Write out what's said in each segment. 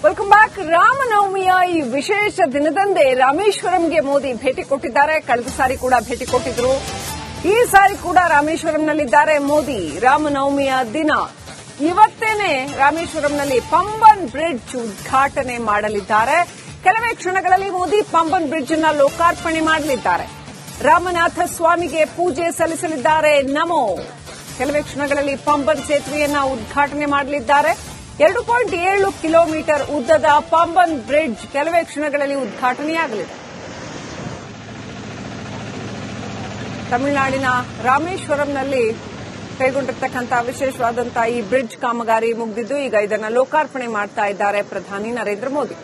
Welcome back. ರಾಮನವಮಿಯ ಈ ವಿಶೇಷ ದಿನದಂದೇ ರಾಮೇಶ್ವರಂಗೆ ಮೋದಿ ಭೇಟಿ ಕೊಟ್ಟಿದ್ದಾರೆ. ಕಳೆದ ಸಾರಿ ಕೂಡ ಭೇಟಿ ಕೊಟ್ಟಿದ್ರು. ಈ ಸಾರಿ ಕೂಡ ರಾಮೇಶ್ವರಂನಲ್ಲಿದ್ದಾರೆ ಮೋದಿ. ರಾಮನವಮಿಯ ದಿನ ಇವತ್ತೇನೆ ರಾಮೇಶ್ವರಂನಲ್ಲಿ ಪಂಬನ್ ಬ್ರಿಡ್ಜ್ ಉದ್ಘಾಟನೆ ಮಾಡಲಿದ್ದಾರೆ. ಕೆಲವೇ ಕ್ಷಣಗಳಲ್ಲಿ ಮೋದಿ ಪಂಬನ್ ಬ್ರಿಡ್ಜ್ ಅನ್ನು ಲೋಕಾರ್ಪಣೆ ಮಾಡಲಿದ್ದಾರೆ. ರಾಮನಾಥ ಸ್ವಾಮಿಗೆ ಪೂಜೆ ಸಲ್ಲಿಸಲಿದ್ದಾರೆ. ನಮೋ. ಕೆಲವೇ ಕ್ಷಣಗಳಲ್ಲಿ ಪಂಬನ್ ಸೇತುವೆಯನ್ನ ಉದ್ಘಾಟನೆ ಮಾಡಲಿದ್ದಾರೆ. 2.7 ಕಿಲೋಮೀಟರ್ ಉದ್ದದ ಪಂಬನ್ ಬ್ರಿಡ್ಜ್ ಕೆಲವೇ ಕ್ಷಣಗಳಲ್ಲಿ ಉದ್ಘಾಟನೆಯಾಗಲಿದೆ. ತಮಿಳುನಾಡಿನ ರಾಮೇಶ್ವರಂನಲ್ಲಿ ಕೈಗೊಂಡಿರ್ತಕ್ಕಂತಹ ವಿಶೇಷವಾದಂತಹ ಈ ಬ್ರಿಡ್ಜ್ ಕಾಮಗಾರಿ ಮುಗಿದಿದ್ದು ಈಗ ಇದನ್ನು ಲೋಕಾರ್ಪಣೆ ಮಾಡ್ತಾ ಇದ್ದಾರೆ ಪ್ರಧಾನಿ ನರೇಂದ್ರ ಮೋದಿ.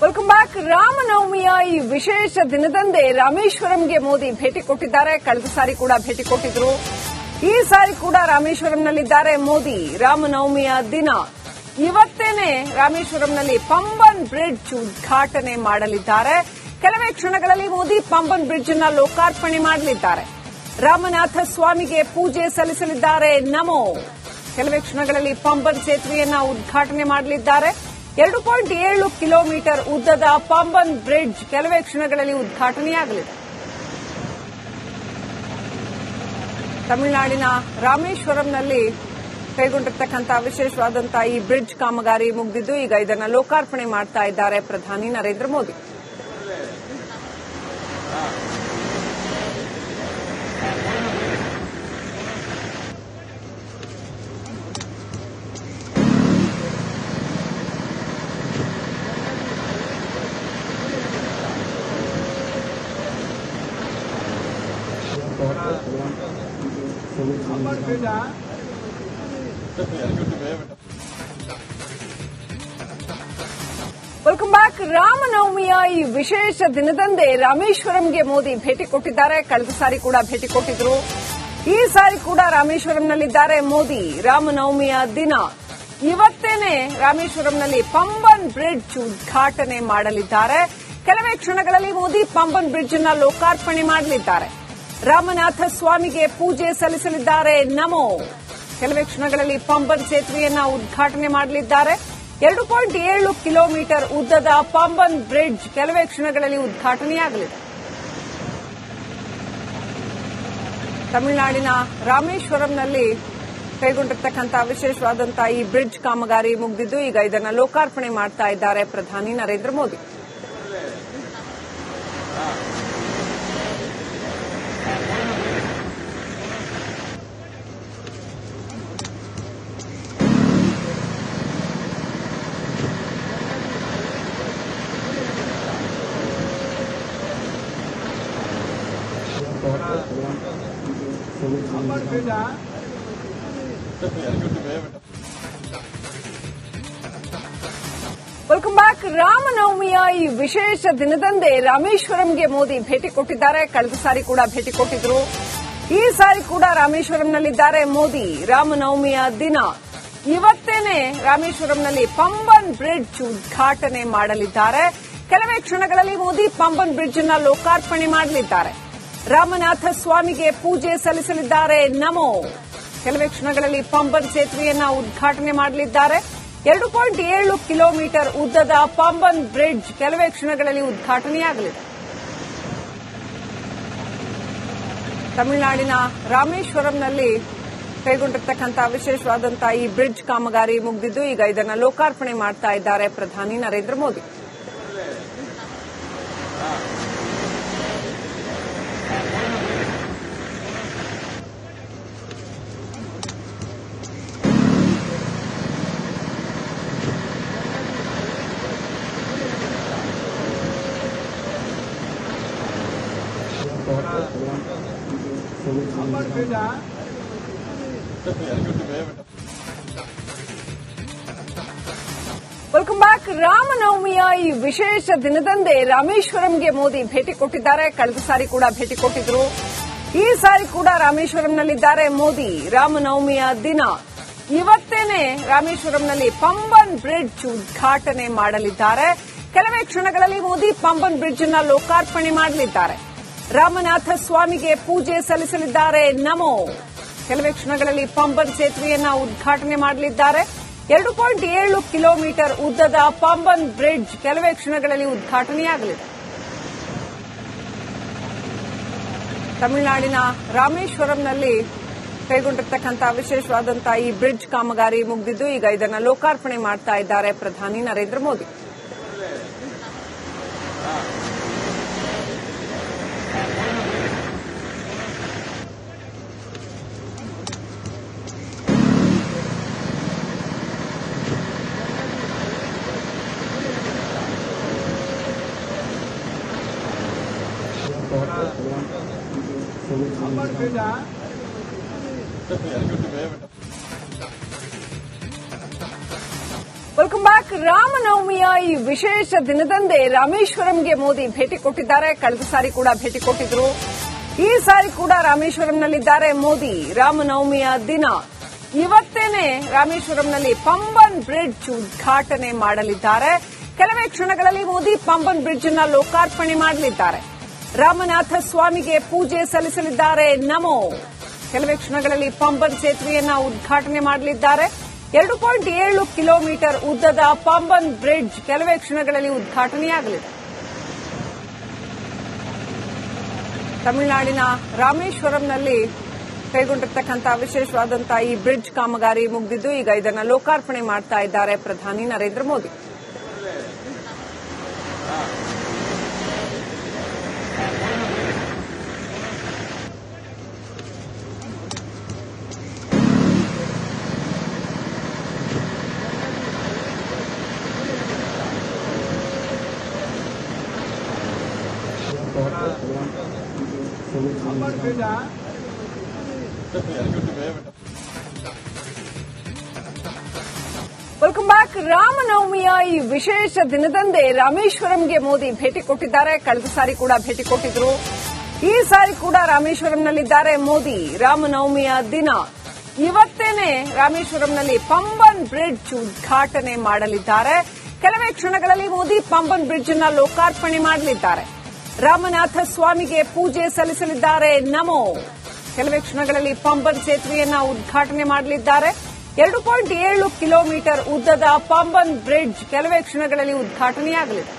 Welcome back. ರಾಮನವಮಿಯ ಈ ವಿಶೇಷ ದಿನದಂದೇ ರಾಮೇಶ್ವರಂಗೆ ಮೋದಿ ಭೇಟಿ ಕೊಟ್ಟಿದ್ದಾರೆ. ಕಳೆದ ಸಾರಿ ಕೂಡ ಭೇಟಿ ಕೊಟ್ಟಿದ್ರು. ಈ ಸಾರಿ ಕೂಡ ರಾಮೇಶ್ವರಂನಲ್ಲಿದ್ದಾರೆ ಮೋದಿ. ರಾಮನವಮಿಯ ದಿನ ಇವತ್ತೇನೆ ರಾಮೇಶ್ವರಂನಲ್ಲಿ ಪಂಬನ್ ಬ್ರಿಡ್ಜ್ ಉದ್ಘಾಟನೆ ಮಾಡಲಿದ್ದಾರೆ. ಕೆಲವೇ ಕ್ಷಣಗಳಲ್ಲಿ ಮೋದಿ ಪಂಬನ್ ಬ್ರಿಡ್ಜ್ ಅನ್ನು ಲೋಕಾರ್ಪಣೆ ಮಾಡಲಿದ್ದಾರೆ. ರಾಮನಾಥ ಸ್ವಾಮಿಗೆ ಪೂಜೆ ಸಲ್ಲಿಸಲಿದ್ದಾರೆ. ನಮೋ. ಕೆಲವೇ ಕ್ಷಣಗಳಲ್ಲಿ ಪಂಬನ್ ಸೇತುವೆಯನ್ನ ಉದ್ಘಾಟನೆ ಮಾಡಲಿದ್ದಾರೆ. 2.7 ಕಿಲೋಮೀಟರ್ ಉದ್ದದ ಪಂಬನ್ ಬ್ರಿಡ್ಜ್ ಕೆಲವೇ ಕ್ಷಣಗಳಲ್ಲಿ ಉದ್ಘಾಟನೆಯಾಗಲಿದೆ. ತಮಿಳುನಾಡಿನ ರಾಮೇಶ್ವರಂನಲ್ಲಿ ಕೈಗೊಂಡಿರ್ತಕ್ಕಂತಹ ವಿಶೇಷವಾದಂತಹ ಈ ಬ್ರಿಡ್ಜ್ ಕಾಮಗಾರಿ ಮುಗಿದಿದ್ದು ಈಗ ಇದನ್ನು ಲೋಕಾರ್ಪಣೆ ಮಾಡ್ತಾ ಇದ್ದಾರೆ ಪ್ರಧಾನಿ ನರೇಂದ್ರ ಮೋದಿ. Welcome back. ರಾಮನವಮಿಯ ಈ ವಿಶೇಷ ದಿನದಂದೇ ರಾಮೇಶ್ವರಂಗೆ ಮೋದಿ ಭೇಟಿ ಕೊಟ್ಟಿದ್ದಾರೆ. ಕಳೆದ ಸಾರಿ ಕೂಡ ಭೇಟಿ ಕೊಟ್ಟಿದ್ರು. ಈ ಸಾರಿ ಕೂಡ ರಾಮೇಶ್ವರಂನಲ್ಲಿದ್ದಾರೆ ಮೋದಿ. ರಾಮನವಮಿಯ ದಿನ ಇವತ್ತೇನೆ ರಾಮೇಶ್ವರಂನಲ್ಲಿ ಪಂಬನ್ ಬ್ರಿಡ್ಜ್ ಉದ್ಘಾಟನೆ ಮಾಡಲಿದ್ದಾರೆ. ಕೆಲವೇ ಕ್ಷಣಗಳಲ್ಲಿ ಮೋದಿ ಪಂಬನ್ ಬ್ರಿಡ್ಜ್ ಅನ್ನು ಲೋಕಾರ್ಪಣೆ ಮಾಡಲಿದ್ದಾರೆ. ರಾಮನಾಥ ಸ್ವಾಮಿಗೆ ಪೂಜೆ ಸಲ್ಲಿಸಲಿದ್ದಾರೆ. ನಮೋ. ಕೆಲವೇ ಕ್ಷಣಗಳಲ್ಲಿ ಪಂಬನ್ ಸೇತುವೆಯನ್ನ ಉದ್ಘಾಟನೆ ಮಾಡಲಿದ್ದಾರೆ. 2.7 ಕಿಲೋಮೀಟರ್ ಉದ್ದದ ಪಂಬನ್ ಬ್ರಿಡ್ಜ್ ಕೆಲವೇ ಕ್ಷಣಗಳಲ್ಲಿ ಉದ್ಘಾಟನೆಯಾಗಲಿದೆ. ತಮಿಳುನಾಡಿನ ರಾಮೇಶ್ವರಂನಲ್ಲಿ ಕೈಗೊಂಡಿರ್ತಕ್ಕಂತಹ ವಿಶೇಷವಾದಂತಹ ಈ ಬ್ರಿಡ್ಜ್ ಕಾಮಗಾರಿ ಮುಗಿದಿದ್ದು ಈಗ ಇದನ್ನು ಲೋಕಾರ್ಪಣೆ ಮಾಡ್ತಾ ಇದ್ದಾರೆ ಪ್ರಧಾನಿ ನರೇಂದ್ರ ಮೋದಿ. Welcome back. ರಾಮನವಮಿಯ ಈ ವಿಶೇಷ ದಿನದಂದೇ ರಾಮೇಶ್ವರಂಗೆ ಮೋದಿ ಭೇಟಿ ಕೊಟ್ಟಿದ್ದಾರೆ. ಕಳೆದ ಸಾರಿ ಕೂಡ ಭೇಟಿ ಕೊಟ್ಟಿದ್ರು. ಈ ಸಾರಿ ಕೂಡ ರಾಮೇಶ್ವರಂನಲ್ಲಿದ್ದಾರೆ ಮೋದಿ. ರಾಮನವಮಿಯ ದಿನ ಇವತ್ತೇನೆ ರಾಮೇಶ್ವರಂನಲ್ಲಿ ಪಂಬನ್ ಬ್ರಿಡ್ಜ್ ಉದ್ಘಾಟನೆ ಮಾಡಲಿದ್ದಾರೆ. ಕೆಲವೇ ಕ್ಷಣಗಳಲ್ಲಿ ಮೋದಿ ಪಂಬನ್ ಬ್ರಿಡ್ಜ್ ಅನ್ನು ಲೋಕಾರ್ಪಣೆ ಮಾಡಲಿದ್ದಾರೆ. ರಾಮನಾಥ ಸ್ವಾಮಿಗೆ ಪೂಜೆ ಸಲ್ಲಿಸಲಿದ್ದಾರೆ. ನಮೋ. ಕೆಲವೇ ಕ್ಷಣಗಳಲ್ಲಿ ಪಂಬನ್ ಸೇತುವೆಯನ್ನ ಉದ್ಘಾಟನೆ ಮಾಡಲಿದ್ದಾರೆ. 2.7 ಕಿಲೋಮೀಟರ್ ಉದ್ದದ ಪಂಬನ್ ಬ್ರಿಡ್ಜ್ ಕೆಲವೇ ಕ್ಷಣಗಳಲ್ಲಿ ಉದ್ಘಾಟನೆಯಾಗಲಿದೆ. ತಮಿಳುನಾಡಿನ ರಾಮೇಶ್ವರಂನಲ್ಲಿ ಕೈಗೊಂಡಿರ್ತಕ್ಕಂತಹ ವಿಶೇಷವಾದಂತಹ ಈ ಬ್ರಿಡ್ಜ್ ಕಾಮಗಾರಿ ಮುಗಿದಿದ್ದು ಈಗ ಇದನ್ನು ಲೋಕಾರ್ಪಣೆ ಮಾಡ್ತಾ ಇದ್ದಾರೆ ಪ್ರಧಾನಿ ನರೇಂದ್ರ ಮೋದಿ. Welcome back. ರಾಮನವಮಿಯ ಈ ವಿಶೇಷ ದಿನದಂದೇ ರಾಮೇಶ್ವರಂಗೆ ಮೋದಿ ಭೇಟಿ ಕೊಟ್ಟಿದ್ದಾರೆ. ಕಳೆದ ಸಾರಿ ಕೂಡ ಭೇಟಿ ಕೊಟ್ಟಿದ್ರು. ಈ ಸಾರಿ ಕೂಡ ರಾಮೇಶ್ವರಂನಲ್ಲಿದ್ದಾರೆ ಮೋದಿ. ರಾಮನವಮಿಯ ದಿನ ಇವತ್ತೇನೆ ರಾಮೇಶ್ವರಂನಲ್ಲಿ ಪಂಬನ್ ಬ್ರಿಡ್ಜ್ ಉದ್ಘಾಟನೆ ಮಾಡಲಿದ್ದಾರೆ. ಕೆಲವೇ ಕ್ಷಣಗಳಲ್ಲಿ ಮೋದಿ ಪಂಬನ್ ಬ್ರಿಡ್ಜ್ ಅನ್ನು ಲೋಕಾರ್ಪಣೆ ಮಾಡಲಿದ್ದಾರೆ. ರಾಮನಾಥ ಸ್ವಾಮಿಗೆ ಪೂಜೆ ಸಲ್ಲಿಸಲಿದ್ದಾರೆ. ನಮೋ ಕೆಲವೇ ಕ್ಷಣಗಳಲ್ಲಿ ಪಂಬನ್ ಸೇತುವೆಯನ್ನ ಉದ್ಘಾಟನೆ ಮಾಡಲಿದ್ದಾರೆ. 2.7 ಕಿಲೋಮೀಟರ್ ಉದ್ದದ ಪಂಬನ್ ಬ್ರಿಡ್ಜ್ ಕೆಲವೇ ಕ್ಷಣಗಳಲ್ಲಿ ಉದ್ಘಾಟನೆಯಾಗಲಿದೆ. ತಮಿಳುನಾಡಿನ ರಾಮೇಶ್ವರಂನಲ್ಲಿ ಕೈಗೊಂಡಿರ್ತಕ್ಕಂತಹ ವಿಶೇಷವಾದಂತಹ ಈ ಬ್ರಿಡ್ಜ್ ಕಾಮಗಾರಿ ಮುಗಿದಿದ್ದು ಈಗ ಇದನ್ನು ಲೋಕಾರ್ಪಣೆ ಮಾಡ್ತಾ ಇದ್ದಾರೆ ಪ್ರಧಾನಿ ನರೇಂದ್ರ ಮೋದಿ. Welcome back. ರಾಮನವಮಿಯ ಈ ವಿಶೇಷ ದಿನದಂದೇ ರಾಮೇಶ್ವರಂಗೆ ಮೋದಿ ಭೇಟಿ ಕೊಟ್ಟಿದ್ದಾರೆ. ಕಳೆದ ಸಾರಿ ಕೂಡ ಭೇಟಿ ಕೊಟ್ಟಿದ್ರು. ಈ ಸಾರಿ ಕೂಡ ರಾಮೇಶ್ವರಂನಲ್ಲಿದ್ದಾರೆ ಮೋದಿ. ರಾಮನವಮಿಯ ದಿನ ಇವತ್ತೇನೆ ರಾಮೇಶ್ವರಂನಲ್ಲಿ ಪಂಬನ್ ಬ್ರಿಡ್ಜ್ ಉದ್ಘಾಟನೆ ಮಾಡಲಿದ್ದಾರೆ. ಕೆಲವೇ ಕ್ಷಣಗಳಲ್ಲಿ ಮೋದಿ ಪಂಬನ್ ಬ್ರಿಡ್ಜ್ ಅನ್ನು ಲೋಕಾರ್ಪಣೆ ಮಾಡಲಿದ್ದಾರೆ. ರಾಮನಾಥ ಸ್ವಾಮಿಗೆ ಪೂಜೆ ಸಲ್ಲಿಸಲಿದ್ದಾರೆ. ನಮೋ ಕೆಲವೇ ಕ್ಷಣಗಳಲ್ಲಿ ಪಂಬನ್ ಸೇತುವೆಯನ್ನ ಉದ್ಘಾಟನೆ ಮಾಡಲಿದ್ದಾರೆ. 2.7 ಕಿಲೋಮೀಟರ್ ಉದ್ದದ ಪಂಬನ್ ಬ್ರಿಡ್ಜ್ ಕೆಲವೇ ಕ್ಷಣಗಳಲ್ಲಿ ಉದ್ಘಾಟನೆಯಾಗಲಿದೆ. ತಮಿಳುನಾಡಿನ ರಾಮೇಶ್ವರಂನಲ್ಲಿ ಕೈಗೊಂಡಿರ್ತಕ್ಕಂತಹ ವಿಶೇಷವಾದಂತಹ ಈ ಬ್ರಿಡ್ಜ್ ಕಾಮಗಾರಿ ಮುಗಿದಿದ್ದು ಈಗ ಇದನ್ನು ಲೋಕಾರ್ಪಣೆ ಮಾಡ್ತಾ ಇದ್ದಾರೆ ಪ್ರಧಾನಿ ನರೇಂದ್ರ ಮೋದಿ. Welcome back. ರಾಮನವಮಿಯ ಈ ವಿಶೇಷ ದಿನದಂದೇ ರಾಮೇಶ್ವರಂಗೆ ಮೋದಿ ಭೇಟಿ ಕೊಟ್ಟಿದ್ದಾರೆ. ಕಳೆದ ಸಾರಿ ಕೂಡ ಭೇಟಿ ಕೊಟ್ಟಿದ್ರು. ಈ ಸಾರಿ ಕೂಡ ರಾಮೇಶ್ವರಂನಲ್ಲಿದ್ದಾರೆ ಮೋದಿ. ರಾಮನವಮಿಯ ದಿನ ಇವತ್ತೇನೆ ರಾಮೇಶ್ವರಂನಲ್ಲಿ ಪಂಬನ್ ಬ್ರಿಡ್ಜ್ ಉದ್ಘಾಟನೆ ಮಾಡಲಿದ್ದಾರೆ. ಕೆಲವೇ ಕ್ಷಣಗಳಲ್ಲಿ ಮೋದಿ ಪಂಬನ್ ಬ್ರಿಡ್ಜ್ ಅನ್ನು ಲೋಕಾರ್ಪಣೆ ಮಾಡಲಿದ್ದಾರೆ. ರಾಮನಾಥ ಸ್ವಾಮಿಗೆ ಪೂಜೆ ಸಲ್ಲಿಸಲಿದ್ದಾರೆ. ನಮೋ ಕೆಲವೇ ಕ್ಷಣಗಳಲ್ಲಿ ಪಂಬನ್ ಸೇತುವೆಯನ್ನ ಉದ್ಘಾಟನೆ ಮಾಡಲಿದ್ದಾರೆ. 2.7 ಕಿಲೋಮೀಟರ್ ಉದ್ದದ ಪಂಬನ್ ಬ್ರಿಡ್ಜ್ ಕೆಲವೇ ಕ್ಷಣಗಳಲ್ಲಿ ಉದ್ಘಾಟನೆಯಾಗಲಿದೆ.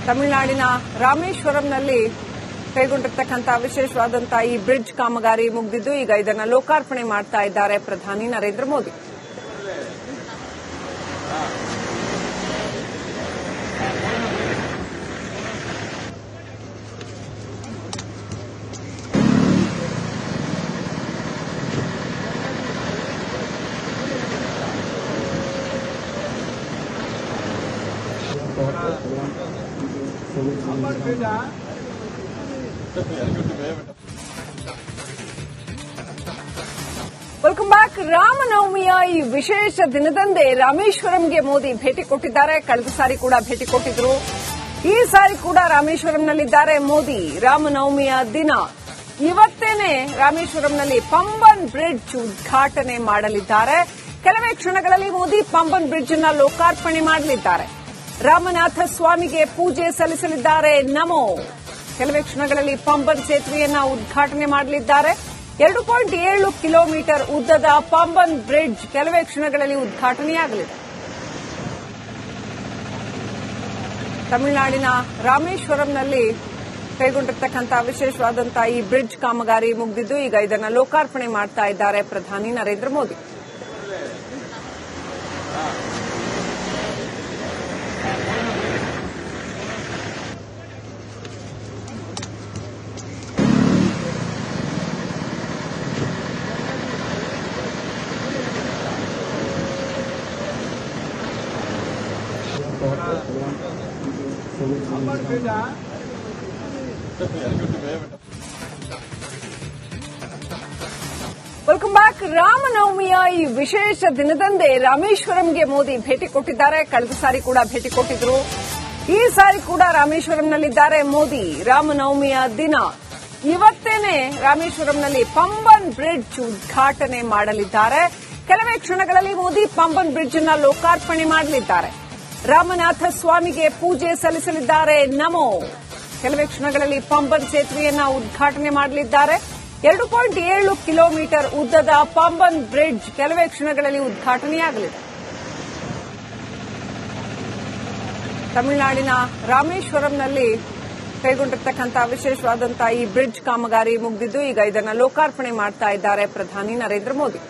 ತಮಿಳುನಾಡಿನ ರಾಮೇಶ್ವರಂನಲ್ಲಿ ಕೈಗೊಂಡಿರ್ತಕ್ಕಂತಹ ವಿಶೇಷವಾದಂತಹ ಈ ಬ್ರಿಡ್ಜ್ ಕಾಮಗಾರಿ ಮುಗಿದಿದ್ದು ಈಗ ಇದನ್ನು ಲೋಕಾರ್ಪಣೆ ಮಾಡ್ತಾ ಇದ್ದಾರೆ ಪ್ರಧಾನಿ ನರೇಂದ್ರ ಮೋದಿ. Welcome back. ರಾಮನವಮಿಯ ಈ ವಿಶೇಷ ದಿನದಂದೇ ರಾಮೇಶ್ವರಂಗೆ ಮೋದಿ ಭೇಟಿ ಕೊಟ್ಟಿದ್ದಾರೆ. ಕಳೆದ ಸಾರಿ ಕೂಡ ಭೇಟಿ ಕೊಟ್ಟಿದ್ರು. ಈ ಸಾರಿ ಕೂಡ ರಾಮೇಶ್ವರಂನಲ್ಲಿದ್ದಾರೆ ಮೋದಿ. ರಾಮನವಮಿಯ ದಿನ ಇವತ್ತೇನೆ ರಾಮೇಶ್ವರಂನಲ್ಲಿ ಪಂಬನ್ ಬ್ರಿಡ್ಜ್ ಉದ್ಘಾಟನೆ ಮಾಡಲಿದ್ದಾರೆ. ಕೆಲವೇ ಕ್ಷಣಗಳಲ್ಲಿ ಮೋದಿ ಪಂಬನ್ ಬ್ರಿಡ್ಜ್ ಅನ್ನು ಲೋಕಾರ್ಪಣೆ ಮಾಡಲಿದ್ದಾರೆ. ರಾಮನಾಥ ಸ್ವಾಮಿಗೆ ಪೂಜೆ ಸಲ್ಲಿಸಲಿದ್ದಾರೆ. ನಮೋ ಕೆಲವೇ ಕ್ಷಣಗಳಲ್ಲಿ ಪಂಬನ್ ಸೇತುವೆಯನ್ನ ಉದ್ಘಾಟನೆ ಮಾಡಲಿದ್ದಾರೆ. 2.7 ಕಿಲೋಮೀಟರ್ ಉದ್ದದ ಪಂಬನ್ ಬ್ರಿಡ್ಜ್ ಕೆಲವೇ ಕ್ಷಣಗಳಲ್ಲಿ ಉದ್ಘಾಟನೆಯಾಗಲಿದೆ. ತಮಿಳುನಾಡಿನ ರಾಮೇಶ್ವರಂನಲ್ಲಿ ಕೈಗೊಂಡಿರ್ತಕ್ಕಂತಹ ವಿಶೇಷವಾದಂತಹ ಈ ಬ್ರಿಡ್ಜ್ ಕಾಮಗಾರಿ ಮುಗಿದಿದ್ದು ಈಗ ಇದನ್ನು ಲೋಕಾರ್ಪಣೆ ಮಾಡ್ತಾ ಇದ್ದಾರೆ ಪ್ರಧಾನಿ ನರೇಂದ್ರ ಮೋದಿ. Welcome back. ರಾಮನವಮಿಯ ಈ ವಿಶೇಷ ದಿನದಂದೇ ರಾಮೇಶ್ವರಂಗೆ ಮೋದಿ ಭೇಟಿ ಕೊಟ್ಟಿದ್ದಾರೆ. ಕಳೆದ ಸಾರಿ ಕೂಡ ಭೇಟಿ ಕೊಟ್ಟಿದ್ರು. ಈ ಸಾರಿ ಕೂಡ ರಾಮೇಶ್ವರಂನಲ್ಲಿದ್ದಾರೆ ಮೋದಿ. ರಾಮನವಮಿಯ ದಿನ ಇವತ್ತೇನೆ ರಾಮೇಶ್ವರಂನಲ್ಲಿ ಪಂಬನ್ ಬ್ರಿಡ್ಜ್ ಉದ್ಘಾಟನೆ ಮಾಡಲಿದ್ದಾರೆ. ಕೆಲವೇ ಕ್ಷಣಗಳಲ್ಲಿ ಮೋದಿ ಪಂಬನ್ ಬ್ರಿಡ್ಜ್ ಅನ್ನು ಲೋಕಾರ್ಪಣೆ ಮಾಡಲಿದ್ದಾರೆ. ರಾಮನಾಥ ಸ್ವಾಮಿಗೆ ಪೂಜೆ ಸಲ್ಲಿಸಲಿದ್ದಾರೆ. ನಮೋ ಕೆಲವೇ ಕ್ಷಣಗಳಲ್ಲಿ ಪಂಬನ್ ಸೇತುವೆಯನ್ನ ಉದ್ಘಾಟನೆ ಮಾಡಲಿದ್ದಾರೆ. 2.7 ಕಿಲೋಮೀಟರ್ ಉದ್ದದ ಪಂಬನ್ ಬ್ರಿಡ್ಜ್ ಕೆಲವೇ ಕ್ಷಣಗಳಲ್ಲಿ ಉದ್ಘಾಟನೆಯಾಗಲಿದೆ. ತಮಿಳುನಾಡಿನ ರಾಮೇಶ್ವರಂನಲ್ಲಿ ಕೈಗೊಂಡಿರ್ತಕ್ಕಂಥ ವಿಶೇಷವಾದಂತಹ ಈ ಬ್ರಿಡ್ಜ್ ಕಾಮಗಾರಿ ಮುಗಿದಿದ್ದು ಈಗ ಇದನ್ನು ಲೋಕಾರ್ಪಣೆ ಮಾಡ್ತಾ ಇದ್ದಾರೆ ಪ್ರಧಾನಿ ನರೇಂದ್ರ ಮೋದಿ.